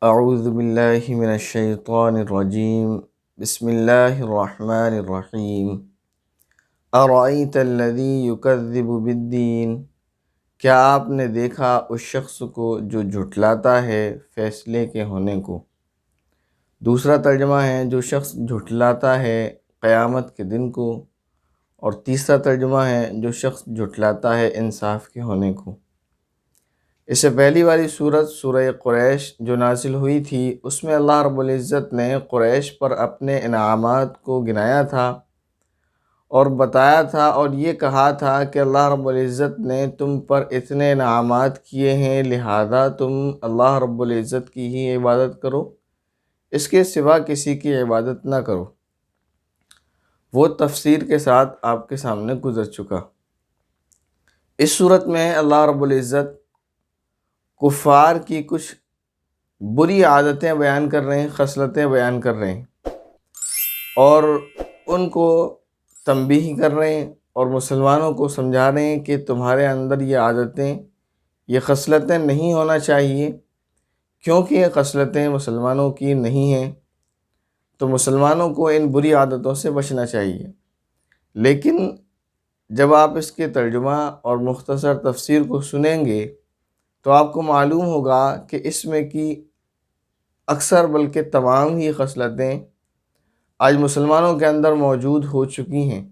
اعوذ باللہ من الشیطان الرجیم بسم اللہ الرحمن الرحیم ارأیت الذی یکذب بالدین، کیا آپ نے دیکھا اس شخص کو جو جھٹلاتا ہے فیصلے کے ہونے کو۔ دوسرا ترجمہ ہے جو شخص جھٹلاتا ہے قیامت کے دن کو، اور تیسرا ترجمہ ہے جو شخص جھٹلاتا ہے انصاف کے ہونے کو۔ اس سے پہلی والی سورت سورہ قریش جو نازل ہوئی تھی، اس میں اللہ رب العزت نے قریش پر اپنے انعامات کو گنایا تھا اور بتایا تھا، اور یہ کہا تھا کہ اللہ رب العزت نے تم پر اتنے انعامات کیے ہیں، لہذا تم اللہ رب العزت کی ہی عبادت کرو، اس کے سوا کسی کی عبادت نہ کرو۔ وہ تفسیر کے ساتھ آپ کے سامنے گزر چکا۔ اس صورت میں اللہ رب العزت کفار کی کچھ بری عادتیں بیان کر رہے ہیں، خصلتیں بیان کر رہے ہیں، اور ان کو تنبیہ کر رہے ہیں اور مسلمانوں کو سمجھا رہے ہیں کہ تمہارے اندر یہ عادتیں، یہ خصلتیں نہیں ہونا چاہیے، کیونکہ یہ خصلتیں مسلمانوں کی نہیں ہیں، تو مسلمانوں کو ان بری عادتوں سے بچنا چاہیے۔ لیکن جب آپ اس کے ترجمہ اور مختصر تفسیر کو سنیں گے تو آپ کو معلوم ہوگا کہ اس میں کی اکثر بلکہ تمام ہی خصلتیں آج مسلمانوں کے اندر موجود ہو چکی ہیں،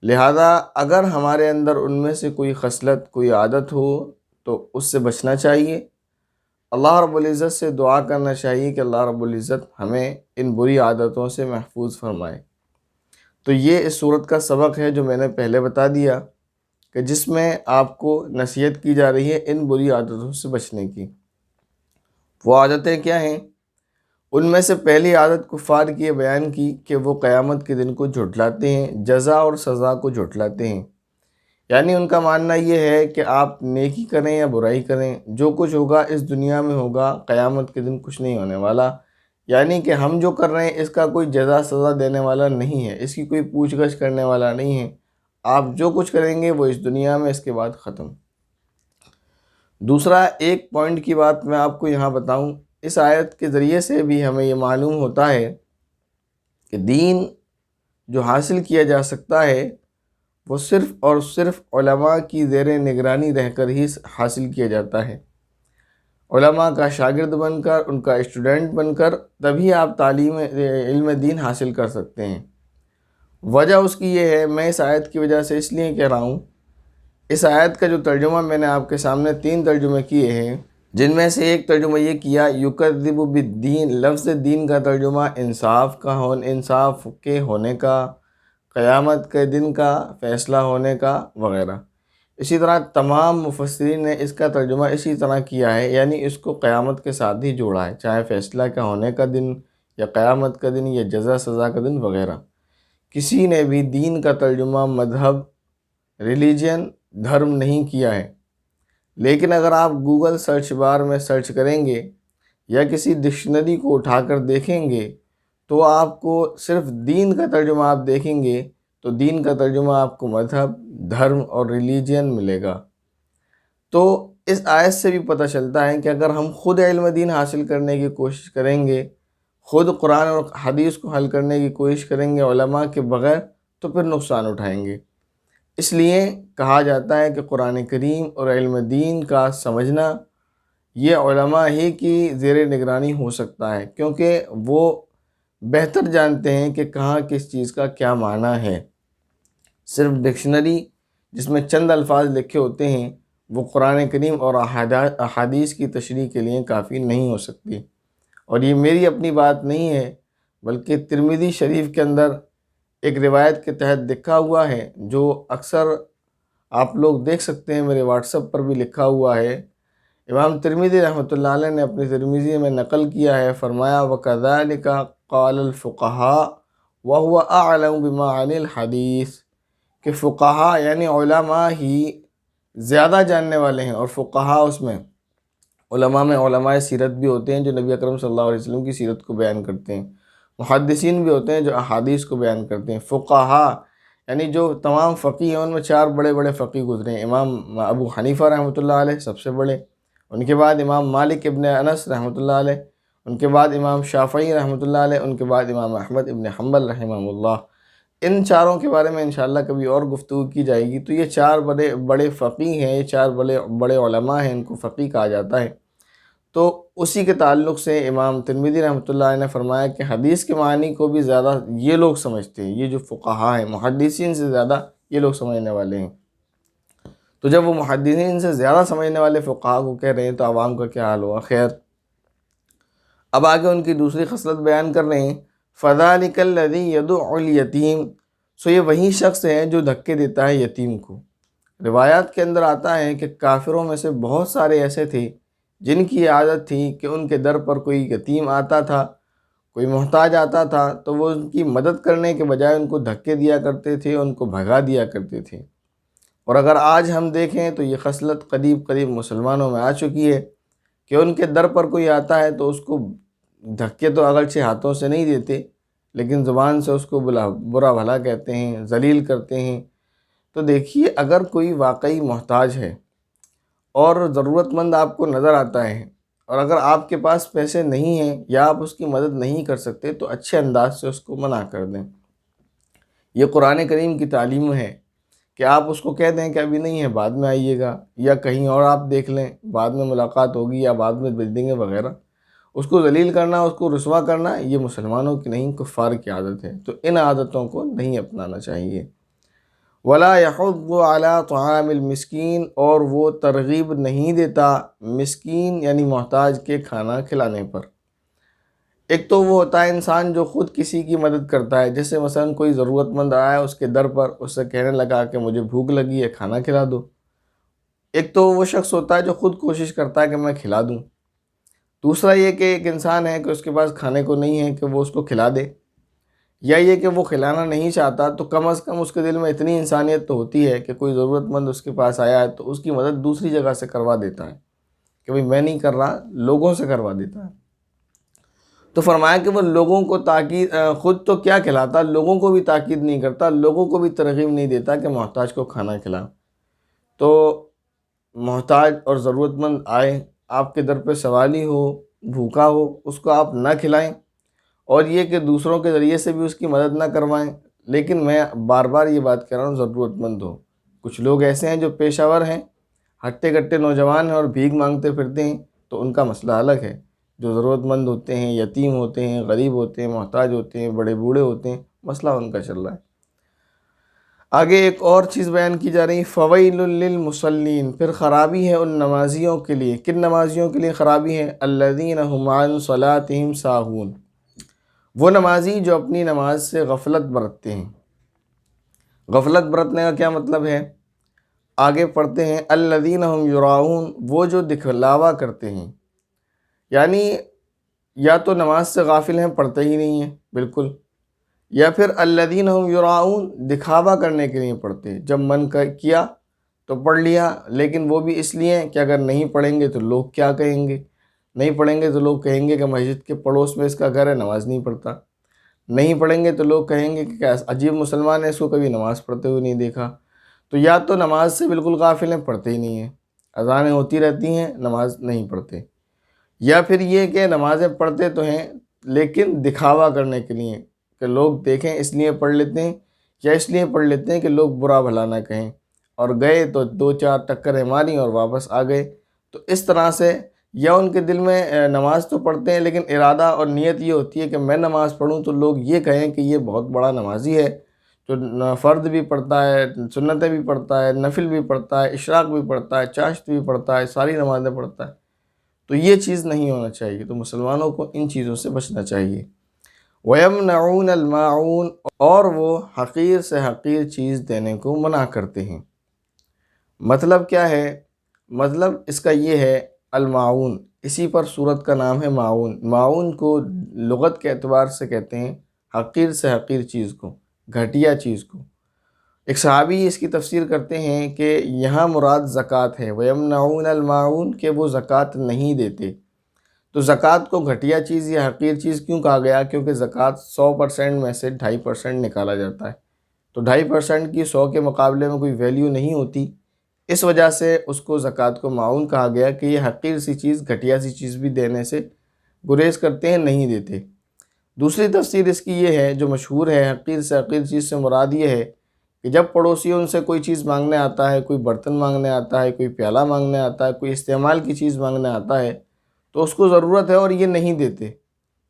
لہذا اگر ہمارے اندر ان میں سے کوئی خصلت، کوئی عادت ہو تو اس سے بچنا چاہیے، اللہ رب العزت سے دعا کرنا چاہیے کہ اللہ رب العزت ہمیں ان بری عادتوں سے محفوظ فرمائے۔ تو یہ اس صورت کا سبق ہے جو میں نے پہلے بتا دیا، کہ جس میں آپ کو نصیحت کی جا رہی ہے ان بری عادتوں سے بچنے کی۔ وہ عادتیں کیا ہیں؟ ان میں سے پہلی عادت کفار کی یہ بیان کی کہ وہ قیامت کے دن کو جھٹلاتے ہیں، جزا اور سزا کو جھٹلاتے ہیں۔ یعنی ان کا ماننا یہ ہے کہ آپ نیکی کریں یا برائی کریں، جو کچھ ہوگا اس دنیا میں ہوگا، قیامت کے دن کچھ نہیں ہونے والا۔ یعنی کہ ہم جو کر رہے ہیں اس کا کوئی جزا سزا دینے والا نہیں ہے، اس کی کوئی پوچھ گچھ کرنے والا نہیں ہے، آپ جو کچھ کریں گے وہ اس دنیا میں، اس کے بعد ختم۔ دوسرا ایک پوائنٹ کی بات میں آپ کو یہاں بتاؤں، اس آیت کے ذریعے سے بھی ہمیں یہ معلوم ہوتا ہے کہ دین جو حاصل کیا جا سکتا ہے وہ صرف اور صرف علماء کی زیر نگرانی رہ کر ہی حاصل کیا جاتا ہے۔ علماء کا شاگرد بن کر، ان کا اسٹوڈنٹ بن کر، تبھی آپ علم دین حاصل کر سکتے ہیں۔ وجہ اس کی یہ ہے، میں اس آیت کی وجہ سے اس لیے کہہ رہا ہوں، اس آیت کا جو ترجمہ میں نے آپ کے سامنے 3 ترجمے کیے ہیں، جن میں سے ایک ترجمہ یہ کیا یکذب بالدین، لفظ دین کا ترجمہ انصاف انصاف کے ہونے کا، قیامت کے دن کا، فیصلہ ہونے کا وغیرہ۔ اسی طرح تمام مفسرین نے اس کا ترجمہ اسی طرح کیا ہے، یعنی اس کو قیامت کے ساتھ ہی جوڑا ہے، چاہے فیصلہ کا ہونے کا دن یا قیامت کا دن یا جزا سزا کا دن وغیرہ۔ کسی نے بھی دین کا ترجمہ مذہب، ریلیجن، دھرم نہیں کیا ہے۔ لیکن اگر آپ گوگل سرچ بار میں سرچ کریں گے یا کسی ڈکشنری کو اٹھا کر دیکھیں گے تو آپ کو صرف دین کا ترجمہ آپ دیکھیں گے تو دین کا ترجمہ آپ کو مذہب، دھرم اور ریلیجن ملے گا۔ تو اس آیت سے بھی پتہ چلتا ہے کہ اگر ہم خود علم دین حاصل کرنے کی کوشش کریں گے، خود قرآن اور حدیث کو حل کرنے کی کوشش کریں گے علماء کے بغیر، تو پھر نقصان اٹھائیں گے۔ اس لیے کہا جاتا ہے کہ قرآن کریم اور علم دین کا سمجھنا یہ علماء ہی کی زیر نگرانی ہو سکتا ہے، کیونکہ وہ بہتر جانتے ہیں کہ کہاں کس چیز کا کیا معنی ہے۔ صرف ڈکشنری جس میں چند الفاظ لکھے ہوتے ہیں وہ قرآن کریم اور احادیث کی تشریح کے لیے کافی نہیں ہو سکتی۔ اور یہ میری اپنی بات نہیں ہے، بلکہ ترمذی شریف کے اندر ایک روایت کے تحت لکھا ہوا ہے، جو اکثر آپ لوگ دیکھ سکتے ہیں، میرے واٹس ایپ پر بھی لکھا ہوا ہے۔ امام ترمذی رحمۃ اللہ علیہ نے اپنی ترمذی میں نقل کیا ہے، فرمایا وَكَذَلِكَ قَالَ الْفُقَهَاءُ وَهُوَ أَعْلَمُ بِمَا عَنِ الْحَدِيثِ، کہ فقہاء یعنی علماء ہی زیادہ جاننے والے ہیں، اور فقہاء اس میں علماء میں علماء سیرت بھی ہوتے ہیں جو نبی اکرم صلی اللہ علیہ وسلم کی سیرت کو بیان کرتے ہیں، محدثین بھی ہوتے ہیں جو احادیث کو بیان کرتے ہیں۔ فقہاء یعنی جو تمام فقیہ ہیں، ان میں 4 بڑے بڑے فقیہ گزرے ہیں۔ امام ابو حنیفہ رحمۃ اللہ علیہ سب سے بڑے، ان کے بعد امام مالک ابن انس رحمۃ اللہ علیہ، ان کے بعد امام شافعی رحمۃ اللہ علیہ، ان کے بعد امام احمد ابن حنبل رحمہ اللہ۔ ان چاروں کے بارے میں انشاءاللہ کبھی اور گفتگو کی جائے گی۔ تو یہ چار بڑے بڑے فقیہ ہیں، یہ چار بڑے بڑے علماء ہیں، ان کو فقیہ کہا جاتا ہے۔ تو اسی کے تعلق سے امام ترمذی رحمۃ اللہ علیہ نے فرمایا کہ حدیث کے معنی کو بھی زیادہ یہ لوگ سمجھتے ہیں، یہ جو فقہا ہیں، محدثین سے زیادہ یہ لوگ سمجھنے والے ہیں۔ تو جب وہ محدثین سے زیادہ سمجھنے والے فقہا کو کہہ رہے ہیں تو عوام کا کیا حال ہوا؟ خیر، اب آگے ان کی دوسری خصلت بیان کر رہے ہیں، فَذَلِكَ الَّذِي يَدُعُّ الْيَتِيمَ، سو یہ وہی شخص ہے جو دھکے دیتا ہے یتیم کو۔ روایات کے اندر آتا ہے کہ کافروں میں سے بہت سارے ایسے تھے جن کی عادت تھی کہ ان کے در پر کوئی یتیم آتا تھا، کوئی محتاج آتا تھا تو وہ ان کی مدد کرنے کے بجائے ان کو دھکے دیا کرتے تھے، ان کو بھگا دیا کرتے تھے۔ اور اگر آج ہم دیکھیں تو یہ خصلت قریب قریب مسلمانوں میں آ چکی ہے کہ ان کے در پر کوئی آتا ہے تو اس کو دھکے تو اگرچہ ہاتھوں سے نہیں دیتے، لیکن زبان سے اس کو برا بھلا کہتے ہیں، ذلیل کرتے ہیں۔ تو دیکھیے، اگر کوئی واقعی محتاج ہے اور ضرورت مند آپ کو نظر آتا ہے، اور اگر آپ کے پاس پیسے نہیں ہیں یا آپ اس کی مدد نہیں کر سکتے، تو اچھے انداز سے اس کو منع کر دیں۔ یہ قرآن کریم کی تعلیم ہے کہ آپ اس کو کہہ دیں کہ ابھی نہیں ہے، بعد میں آئیے گا، یا کہیں اور آپ دیکھ لیں، بعد میں ملاقات ہوگی یا بعد میں بھیج دیں گے وغیرہ۔ اس کو ذلیل کرنا، اس کو رسوا کرنا، یہ مسلمانوں کی نہیں، کفار کی عادت ہے۔ تو ان عادتوں کو نہیں اپنانا چاہیے۔ وَلَا يَحُضُّ عَلَىٰ طَعَامِ الْمِسْكِينِ، اور وہ ترغیب نہیں دیتا مسکین یعنی محتاج کے کھانا کھلانے پر۔ ایک تو وہ ہوتا ہے انسان جو خود کسی کی مدد کرتا ہے، جیسے مثلا کوئی ضرورت مند آیا اس کے در پر، اس سے کہنے لگا کہ مجھے بھوک لگی ہے، کھانا کھلا دو۔ ایک تو وہ شخص ہوتا ہے جو خود کوشش کرتا ہے کہ میں کھلا دوں۔ دوسرا یہ کہ ایک انسان ہے کہ اس کے پاس کھانے کو نہیں ہے کہ وہ اس کو کھلا دے، یا یہ کہ وہ کھلانا نہیں چاہتا تو کم از کم اس کے دل میں اتنی انسانیت تو ہوتی ہے کہ کوئی ضرورت مند اس کے پاس آیا ہے تو اس کی مدد دوسری جگہ سے کروا دیتا ہے، کہ بھئی میں نہیں کر رہا، لوگوں سے کروا دیتا ہے۔ تو فرمایا کہ وہ لوگوں کو تاکید، خود تو کیا کھلاتا، لوگوں کو بھی تاکید نہیں کرتا، لوگوں کو بھی ترغیب نہیں دیتا کہ محتاج کو کھانا کھلا۔ تو محتاج اور ضرورت مند آئے، آپ کے در پہ سوالی ہو، بھوکا ہو، اس کو آپ نہ کھلائیں، اور یہ کہ دوسروں کے ذریعے سے بھی اس کی مدد نہ کروائیں۔ لیکن میں بار بار یہ بات کہہ رہا ہوں، ضرورت مند ہو۔ کچھ لوگ ایسے ہیں جو پیشہ ور ہیں، ہٹے کٹے نوجوان ہیں اور بھیک مانگتے پھرتے ہیں، تو ان کا مسئلہ الگ ہے۔ جو ضرورت مند ہوتے ہیں، یتیم ہوتے ہیں، غریب ہوتے ہیں، محتاج ہوتے ہیں، بڑے بوڑھے ہوتے ہیں، مسئلہ ان کا چل رہا ہے۔ آگے ایک اور چیز بیان کی جا رہی، فویل للمصلین، پھر خرابی ہے ان نمازیوں کے لیے۔ کن نمازیوں کے لیے خرابی ہے؟ الذین هم عن صلاتهم ساہون، وہ نمازی جو اپنی نماز سے غفلت برتتے ہیں۔ غفلت برتنے کا کیا مطلب ہے؟ آگے پڑھتے ہیں، الذین هم یراؤون، وہ جو دکھلاوا کرتے ہیں، یعنی یا تو نماز سے غافل ہیں، پڑھتے ہی نہیں ہیں بالکل، یا پھر الذین هم یراؤون، دکھاوا کرنے کے لیے پڑھتے ہیں۔ جب من کیا تو پڑھ لیا، لیکن وہ بھی اس لیے کہ اگر نہیں پڑھیں گے تو لوگ کیا کہیں گے، نہیں پڑھیں گے تو لوگ کہیں گے کہ مسجد کے پڑوس میں اس کا گھر ہے، نماز نہیں پڑھتا۔ نہیں پڑھیں گے تو لوگ کہیں گے کہ کیا عجیب مسلمان ہے، اس کو کبھی نماز پڑھتے ہوئے نہیں دیکھا۔ تو یا تو نماز سے بالکل غافل ہیں، پڑھتے ہی نہیں ہیں، اذانیں ہوتی رہتی ہیں، نماز نہیں پڑھتے، یا پھر یہ کہ نمازیں پڑھتے تو ہیں لیکن دکھاوا کرنے کے لیے کہ لوگ دیکھیں اس لیے پڑھ لیتے ہیں، یا اس لیے پڑھ لیتے ہیں کہ لوگ برا بھلا نہ کہیں، اور گئے تو دو چار ٹکریں ماری اور واپس آ گئے۔ تو اس طرح سے یا ان کے دل میں نماز تو پڑھتے ہیں لیکن ارادہ اور نیت یہ ہوتی ہے کہ میں نماز پڑھوں تو لوگ یہ کہیں کہ یہ بہت بڑا نمازی ہے، جو فرض بھی پڑھتا ہے، سنتیں بھی پڑھتا ہے، نفل بھی پڑھتا ہے، اشراق بھی پڑھتا ہے، چاشت بھی پڑھتا ہے، ساری نمازیں پڑھتا ہے۔ تو یہ چیز نہیں ہونا چاہیے۔ تو مسلمانوں کو ان چیزوں سے بچنا چاہیے۔ وَيَمْنَعُونَ الْمَاعُونَ، اور وہ حقیر سے حقیر چیز دینے کو منع کرتے ہیں۔ مطلب کیا ہے؟ مطلب اس کا یہ ہے، الماعون، اسی پر سورت کا نام ہے معاون۔ معاون کو لغت کے اعتبار سے کہتے ہیں حقیر سے حقیر چیز کو، گھٹیا چیز کو۔ ایک صحابی اس کی تفسیر کرتے ہیں کہ یہاں مراد زکوٰۃ ہے، وَيَمْنَعُونَ الْمَاعُونَ، کہ وہ زکوٰۃ نہیں دیتے۔ تو زکوٰۃ کو گھٹیا چیز یا حقیر چیز کیوں کہا گیا؟ کیونکہ زکوٰۃ 100% میں سے 2.5% نکالا جاتا ہے، تو 2.5% کی 100 کے مقابلے میں کوئی ویلیو نہیں ہوتی، اس وجہ سے اس کو زکوٰۃ کو معاون کہا گیا کہ یہ حقیر سی چیز، گھٹیا سی چیز بھی دینے سے گریز کرتے ہیں، نہیں دیتے۔ دوسری تفسیر اس کی یہ ہے جو مشہور ہے، حقیر سے حقیر چیز سے مراد یہ ہے کہ جب پڑوسی ان سے کوئی چیز مانگنے آتا ہے، کوئی برتن مانگنے آتا ہے، کوئی پیالہ مانگنے آتا ہے، کوئی استعمال کی چیز مانگنے آتا ہے، تو اس کو ضرورت ہے اور یہ نہیں دیتے،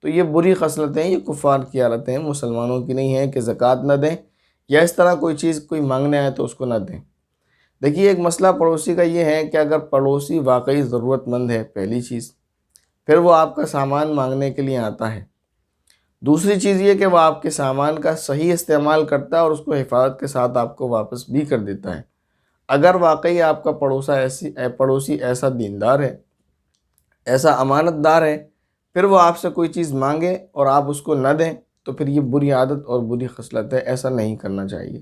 تو یہ بری خصلتیں، یہ کفار کی حالتیں ہیں، مسلمانوں کی نہیں ہیں کہ زکوٰۃ نہ دیں یا اس طرح کوئی چیز کوئی مانگنے آئے تو اس کو نہ دیں۔ دیکھیے ایک مسئلہ پڑوسی کا یہ ہے کہ اگر پڑوسی واقعی ضرورت مند ہے، پہلی چیز، پھر وہ آپ کا سامان مانگنے کے لیے آتا ہے، دوسری چیز یہ کہ وہ آپ کے سامان کا صحیح استعمال کرتا ہے اور اس کو حفاظت کے ساتھ آپ کو واپس بھی کر دیتا ہے۔ اگر واقعی آپ کا پڑوسی ایسا دیندار ہے، ایسا امانت دار ہے، پھر وہ آپ سے کوئی چیز مانگے اور آپ اس کو نہ دیں، تو پھر یہ بری عادت اور بری خصلت ہے، ایسا نہیں کرنا چاہیے۔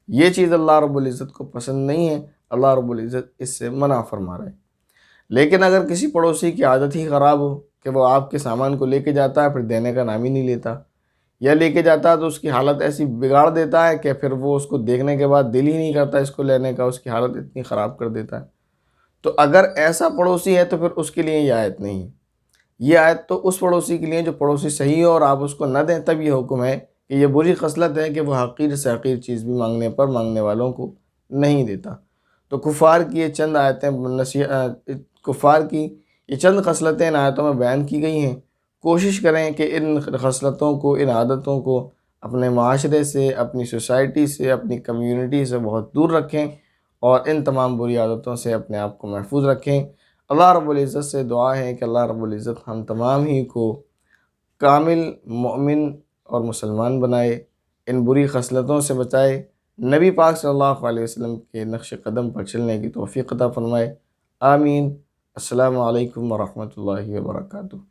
یہ چیز اللہ رب العزت کو پسند نہیں ہے، اللہ رب العزت اس سے منع فرما رہے ہیں۔ لیکن اگر کسی پڑوسی کی عادت ہی خراب ہو کہ وہ آپ کے سامان کو لے کے جاتا ہے پھر دینے کا نام ہی نہیں لیتا، یا لے کے جاتا ہے تو اس کی حالت ایسی بگاڑ دیتا ہے کہ پھر وہ اس کو دیکھنے کے بعد دل ہی نہیں کرتا اس کو لینے کا، اس کی حالت اتنی خراب کر دیتا ہے، تو اگر ایسا پڑوسی ہے تو پھر اس کے لیے یہ آیت نہیں ہے۔ یہ آیت تو اس پڑوسی کے لیے جو پڑوسی صحیح ہو اور آپ اس کو نہ دیں، تب یہ حکم ہے کہ یہ بری خصلت ہے کہ وہ حقیر سے حقیر چیز بھی مانگنے پر مانگنے والوں کو نہیں دیتا۔ تو کفار کی یہ چند آیتیں کفار کی یہ چند خصلتیں ان آیتوں میں بیان کی گئی ہیں۔ کوشش کریں کہ ان خصلتوں کو، ان عادتوں کو اپنے معاشرے سے، اپنی سوسائٹی سے، اپنی کمیونٹی سے بہت دور رکھیں اور ان تمام بری عادتوں سے اپنے آپ کو محفوظ رکھیں۔ اللہ رب العزت سے دعا ہے کہ اللہ رب العزت ہم تمام ہی کو کامل مومن اور مسلمان بنائے، ان بری خصلتوں سے بچائے، نبی پاک صلی اللہ علیہ وسلم کے نقش قدم پر چلنے کی توفیق عطا فرمائے۔ آمین۔ السلام علیکم ورحمۃ اللہ وبرکاتہ۔